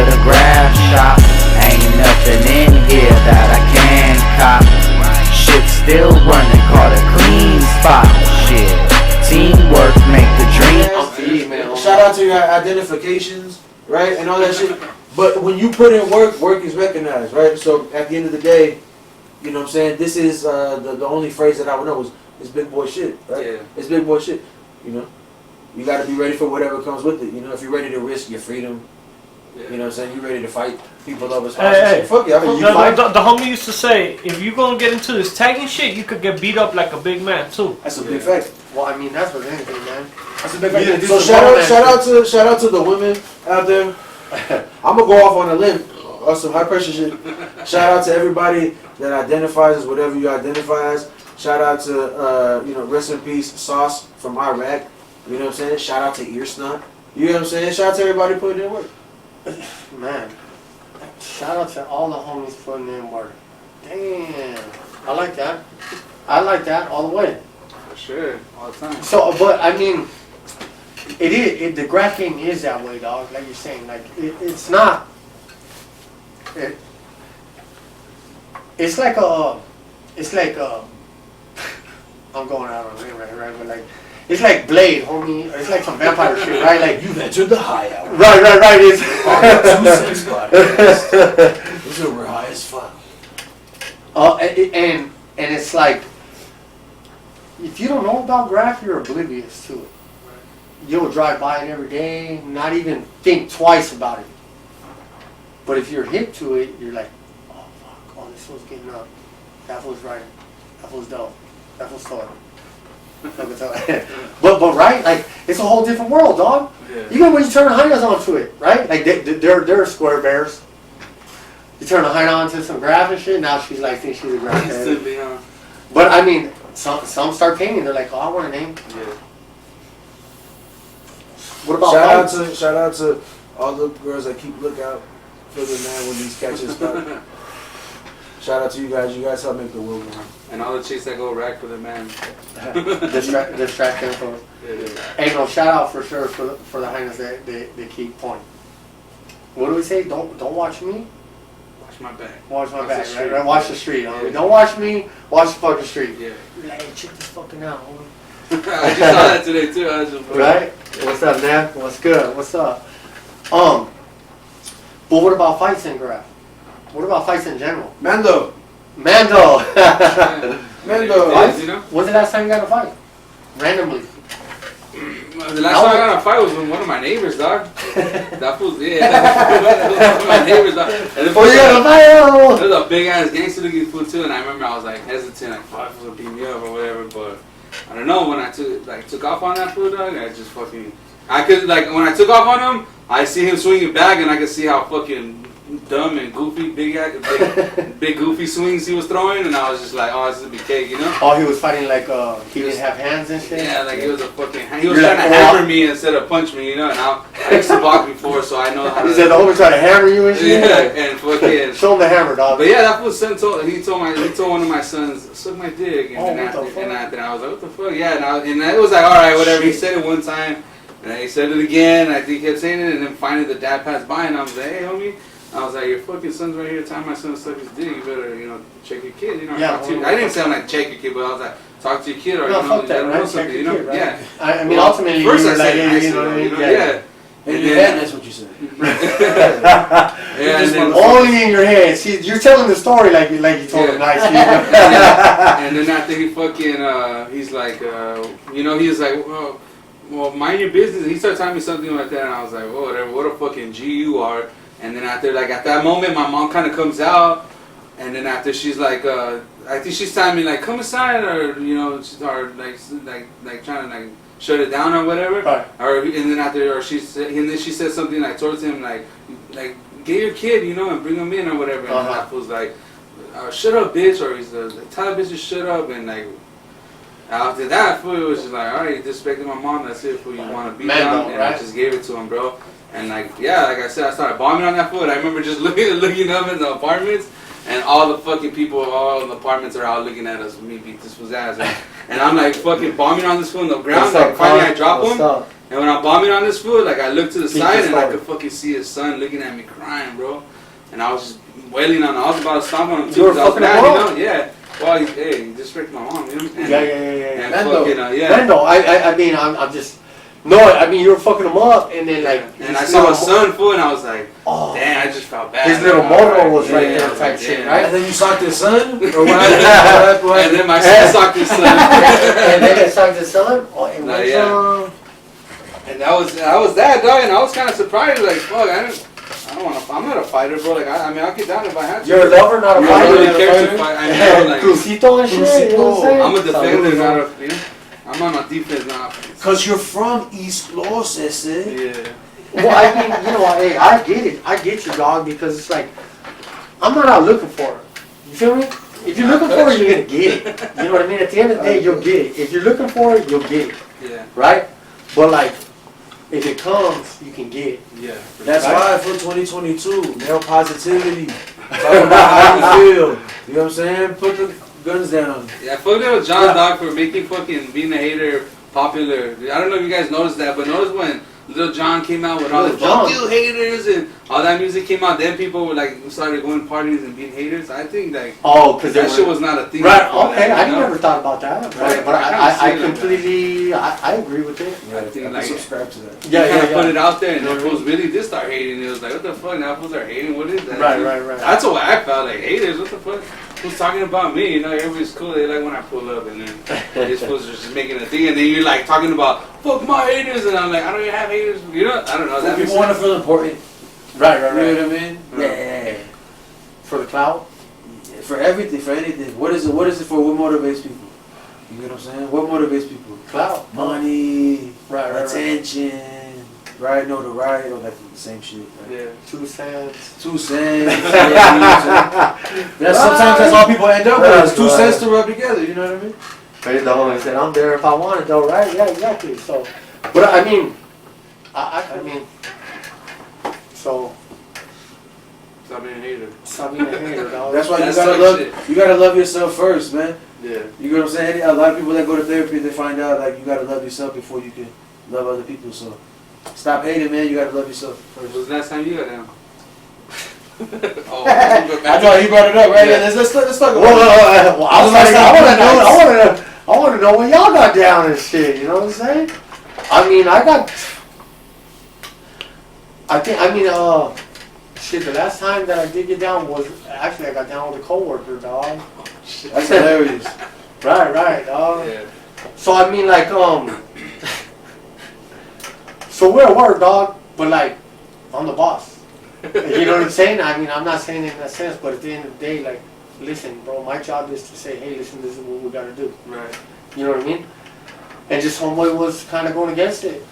the graph shop. Ain't nothing in here that I can cop. Shit still running, call it clean spot. Shit, teamwork make the dream. Shout out to your identifications, right, and all that shit. But when you put in work, work is recognized, right? So at the end of the day, you know what I'm saying? This is the only phrase that I would know is it's big boy shit, right? Yeah. It's big boy shit, you know? You got to be ready for whatever comes with it. You know, if you're ready to risk your freedom, you know what I'm saying? You're ready to fight people over sponsorship. Fuck yeah, the homie used to say, if you gonna get into this tagging shit, you could get beat up like a big man too. That's a big fact. Well, I mean, that's with anything, man. That's a big fact. So shout out to the women out there. I'm gonna go off on a limb or some high pressure shit. Shout out to everybody that identifies as whatever you identify as. Shout out to you know, rest in peace Sauce from Iraq. You know what I'm saying? Shout out to Ear Snot. You know what I'm saying? Shout out to everybody putting in work. Man, shout out to all the homies putting in work. Damn, I like that. I like that all the way. For sure, all the time. So, but I mean, the graph game is that way, dog. Like you're saying, like it's not. It's like I'm going out on a limb right, but like. It's like Blade, homie. It's like some vampire shit, right? Like you've entered the high hour. Right. It's 2Cents podcast. This is where we're high as fuck. And it's like, if you don't know about graph, you're oblivious to it. You'll drive by it every day, not even think twice about it. But if you're hip to it, you're like, oh fuck, oh this fool's getting up. That fool's right. That fool's dope. That fool's toy. but right, like it's a whole different world, dog. Yeah. Even when you turn the hyenas onto it, right? Like they're square bears. You turn the hyena onto some graph and shit. Now she's like, thinks she's a graph head. But I mean, some start painting. They're like, oh, I want a name. Yeah. What about shout out to all the girls that keep lookout for the man when these catches start. Shout out to you guys. You guys help make the world go round. And all the chicks that go rack for the man. distract them from. Hey, no, shout out for sure for the hyenas that they keep pointing. What do we say? Don't watch me. Watch my back. Watch my back, right? Watch the street. Yeah. Don't watch me. Watch the fucking street. Yeah. You're like, hey, check this fucking out. I just saw that today too. I was just right? What's up, man? What's good? What's up? But what about fights in graph? What about fights in general? Mando. Mando. Fights, you know? When's the last time you got in a fight? Randomly. The last time I got in a fight was with one of my neighbors, dog. That fool's, yeah. One of my neighbors, dog. And oh, you got in a fight? There was a big ass gangster looking fool too, and I remember I was like hesitant, like fuck, was gonna beat me up or whatever. But I don't know, when I took off on that fool, dog, I just fucking, I could, like, when I took off on him, I see him swinging back, and I could see how fucking dumb and goofy, big goofy swings he was throwing, and I was just like, oh, this is a big cake, you know? Oh, he was fighting like he didn't have hands and shit? Yeah, like he was trying to hammer me instead of punch me, you know? And I used to box before, so I know how to... He said the homie tried to hammer you and shit? Yeah, and fucking... Show him the hammer, dog. But yeah, that fool's son told one of my sons, suck my dick, and then I was like, what the fuck? Yeah, and it was like, alright, whatever. He said it one time, and then he said it again, and I think he kept saying it, and then finally the dad passed by, and I was like, hey, homie, I was like, your fucking son's right here telling my son to suck his dick. You better, you know, check your kid. You know, yeah, talk to I didn't sound like check your kid, but I was like, talk to your kid or, no, you know, that, right? know something, you know? Kid, right? Yeah. I mean, ultimately, first you I were said like, nice, you know, yeah. And your head, that's what you said. Yeah, and then, only in your head. See, you're telling the story like you told him nice. And then after he fucking, he's like, you know, he was like, well, mind your business. He started telling me something like that, and I was like, well, whatever, what a fucking G you are. And then after, like, at that moment, my mom kind of comes out, and then after she's like, I think she's telling me, like, come inside, or, you know, or, like trying to, like, shut it down or whatever. Right. And then after, and then she said something, like, towards him, like, get your kid, you know, and bring him in or whatever. And then that fool's like, shut up, bitch, or he's like, tell that bitch to shut up, and, like, after that, fool, it was just like, alright, you disrespected my mom, that's it, fool, you want to beat down, and I just gave it to him, bro. And like, yeah, like I said, I started bombing on that foot. I remember just looking up in the apartments, and all the fucking people, all in the apartments are out looking at us. Me beat this fool's ass, and I'm like fucking bombing on this fool in the ground. Like finally I drop him, And when I'm bombing on this fool, like I look to the He side just and I started. could fucking see his son looking at me crying, bro. And I was just wailing on him. I was about to stomp on him too. You were 'cause I was fucking mad, him you up? know? Yeah. Well, he disrespected my mom, you know? And, Yeah. And Mendo. fucking, yeah. Mendo, I mean, I'm just. No, I mean, you were fucking him up, and then like. And I his saw little his son, fool, and I was like, Oh. damn, I just felt bad. His little Like, motor alright, was right yeah, there I was type like, shit, damn. right? And then you socked his son? Or what happened? And then my son sucked his son. And then it sucked his son. Oh, and No, what's, yeah. And that was that, dog, and I was kind of surprised, like, fuck, I don't want to, I'm not a fighter, bro, like, I mean, I'll get down if I have to. You're a lover, not a I don't really fighter. care to fight, I mean, like, Crucito and shit, you know what I'm saying? I'm a defender, Salud, not a, you know, I'm on my defense, not Because you're from East Los, ese. yeah. Well, I mean, you know, hey, I get it. I get you, dog, because it's like, I'm not out looking for it. You feel me? If you're looking for it, you're going to get it. You know what I mean? At the end of the day, you'll get it. If you're looking for it, you'll get it. Yeah, Right? But, like, if it comes, you can get it. yeah. That's Right. why for 2022, male positivity. Talk about how you feel. You know what I'm saying? Put the guns down. Yeah, fuck that with John, dog, for making fucking being a hater popular. I don't know if you guys noticed that, but notice when Lil Jon came out with all the Lil Jon. fuck you haters and all that music came out, then people were like started going parties and being haters. I think like Oh, because that shit was not a thing. Right, before okay, that, I you know? never thought about that. Right, But I kinda I see it like that. completely, I agree with it. Yeah, think I like- subscribe to that. You kinda put yeah. it out there and then fools really did start hating. It was like, what the fuck? Now fools are hating. What is that? Right, dude? right. That's what I felt like. Haters, what the fuck? Who's talking about me? You know, everybody's cool. They like when I pull up and then these fools are just making a thing. And then you're like talking about, fuck my haters. And I'm like, I don't even have haters. You know, I don't know. That makes People want to sense. feel important. Right, You know what I mean? Right. Yeah. For the clout? For everything, for anything. What is it? What is it for? What motivates people? You get what I'm saying? What motivates people? Clout. Money, Right. attention, right? Notoriety, all that same shit. Right? Yeah. 2 cents. 2 cents. Yeah, you know what I'm saying? Sometimes that's all people end up with. It's 2 cents to rub together. You know what I mean? Praise the Lord. I said, I'm there if I want it, though, right? Yeah, exactly. So, but I mean, I mean, so, Stop being a hater. stop being a hater, dog. That's why you That's gotta like love. shit. You gotta love yourself first, man. Yeah. You know what I'm saying? A lot of people that go to therapy, they find out like you gotta love yourself before you can love other people. So stop hating, man. You gotta love yourself When first. was the last time you got down? Oh, I know you brought it up, right? Yeah. Let's talk about Well, I was like, Last time I want to know when y'all got down and shit. You know what I'm saying? I mean, shit. The last time that I did get down was actually I got down with a coworker, dog. That's hilarious. Right, dog. Yeah. So I mean, like, so we're at work, dog, but like, I'm the boss. You know what I'm saying? I mean, I'm not saying it in that sense, but at the end of the day, like, listen, bro, my job is to say, hey, listen, this is what we gotta do. Right. You know what I mean? And just homeboy was kind of going against it.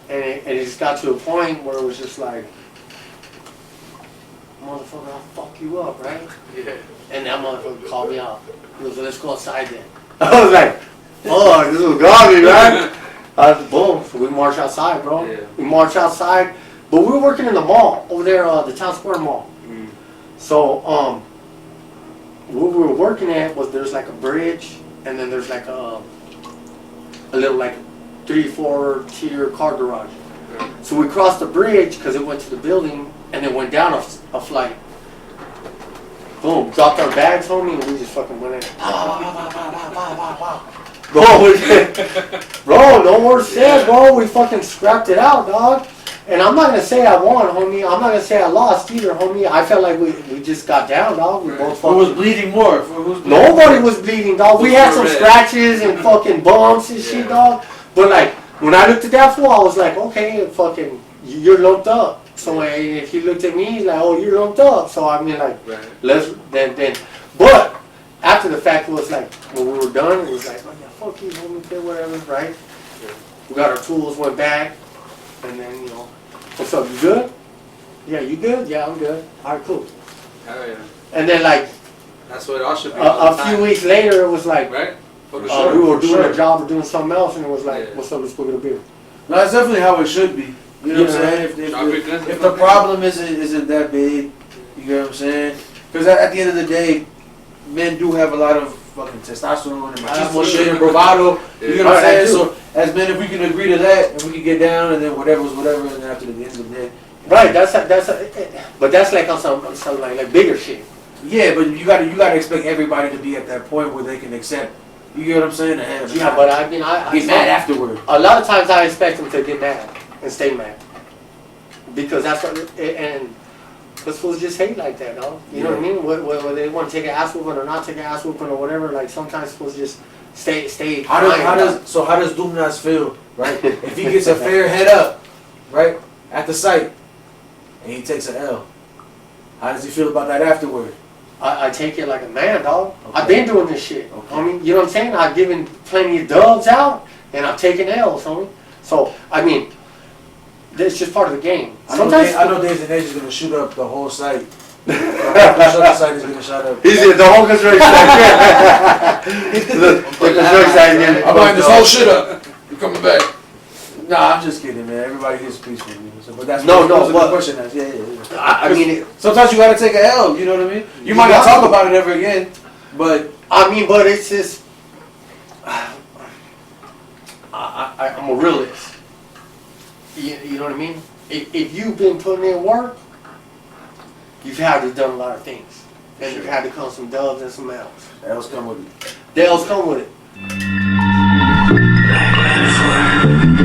And it just got to a point where it was just like, motherfucker, I'll fuck you up, right? Yeah. And that motherfucker called me out. He was like, let's go outside then. I was like, fuck, this was garbage, right? Boom. So we march outside, bro. Yeah. We march outside. But we were working in the mall, over there, the Town Square Mall. Mm. So, what we were working at was there's like a bridge, and then there's like a little like 3-4 tier car garage. Right. So we crossed the bridge because it went to the building, and then went down a flight. Boom, dropped our bags, homie, and we just fucking went in. Bro, no more said, bro. We fucking scrapped it out, dog. And I'm not gonna say I won, homie. I'm not gonna say I lost either, homie. I felt like we just got down, dog. We both Who was fucking. bleeding more? Who was bleeding Nobody more? was bleeding, dog. We had some scratches and fucking bumps and shit, dog. But like, when I looked at that fool, I was like, okay, fucking, you're lumped up. So if he looked at me, he's like, oh, you're lumped up. So I mean, like, Right. let's then. But after the fact, it was like when we were done, it was like, oh yeah, fuck you, homie, okay, whatever, right? Yeah. We got our tools, went back, and then what's up? You good? Yeah, you good? Yeah, I'm good. All right, cool. Hell yeah. And then like That's what it all should be. all a the few time. weeks later, it was like Right? For we sure. were doing sure. a job or doing something else, and it was like, Yeah. what's up? Let's go get a beer. No, that's definitely how it should be. You know what I'm Yeah. saying? Drop your guns If and the fuck problem isn't that big, you know what I'm saying? Because at the end of the day, men do have a lot of fucking testosterone and I machismo shit and bravado. You know what I'm Right, I saying? do. So as men, if we can agree to that and we can get down and then whatever's whatever, and then after the end of the day. Right, but that's like on some like bigger shit. Yeah, but you gotta expect everybody to be at that point where they can accept. You get what I'm saying? Ahead. Yeah, but I mean, I get mad afterward. A lot of times I expect them to get mad and stay mad because that's what and the fools just hate like that, dog. You know what I mean? Whether they want to take an ass whooping or not take an ass whooping or whatever. Like sometimes fools just stay. How does Dumnas feel, right? If he gets a fair head up, right, at the site, and he takes an L, how does he feel about that afterward? I take it like a man, dog. Okay. I've been doing this shit. Okay. I mean, you know what I'm saying? I've given plenty of dubs out, and I've taken L's, homie. So, I mean, that's just part of the game. I know Days and Age is gonna shoot up the whole site. The site is gonna shut up. He's in the whole construction site. the construction site again. I'm buying this whole shit up. You're coming back. Nah, I'm just kidding, man. Everybody gets peaceful, you know. So, but that's No, a what- good question. Yeah. I mean, Sometimes you gotta take a L. You know what I mean? You might not talk about it ever again, but but it's just, I'm a realist. You know what I mean? If you've been putting in work, you've had to done a lot of things. And you've had to come some dubs and some L's. L's come with it. The L's come with it.